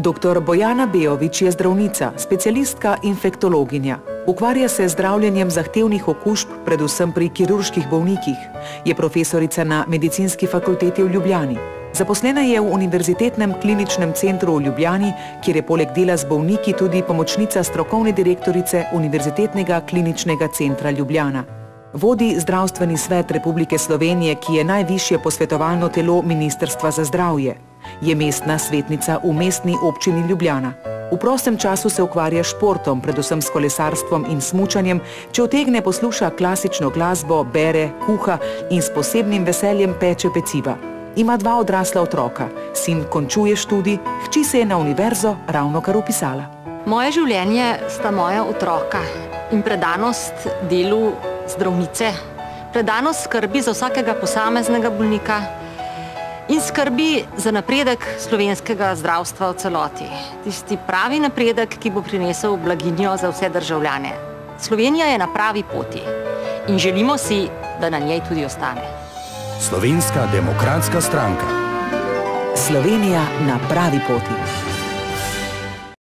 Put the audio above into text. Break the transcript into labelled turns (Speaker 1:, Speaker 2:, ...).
Speaker 1: Dr. Bojana Bejović je zdravnica, specialistka infektologinja. Ukvarja se z zdravljenjem zahtevnih okužb, predvsem pri kirurških bolnikih. Je profesorica na Medicinski fakulteti v Ljubljani. Zaposlena je v Univerzitetnem kliničnem centru v Ljubljani, kjer je poleg dela z bolniki tudi pomočnica strokovne direktorice Univerzitetnega kliničnega centra Ljubljana. Vodi Zdravstveni svet Republike Slovenije, ki je najvišje posvetovalno telo Ministrstva za zdravje. Je mestna svetnica v Mestni občini Ljubljana. V prostem času se ukvarja s športom, predvsem s kolesarstvom in smučanjem, če utegne posluša klasično glasbo, bere, kuha in s posebnim veseljem peče peciva. Ima 2 odrasla otroka, sin končuje študij, hči se je na univerzo ravnokar vpisala.
Speaker 2: Moje življenje sta moja otroka in predanost delu zdravnice, predanost skrbi za vsakega posameznega bolnika in skrbi za napredek slovenskega zdravstva v celoti. Tisti pravi napredek, ki bo prinesel blaginjo za vse državljane. Slovenija je na pravi poti in želimo si, da na njej tudi ostane.
Speaker 3: Slovenska demokratska stranka.
Speaker 1: Slovenija na pravi poti.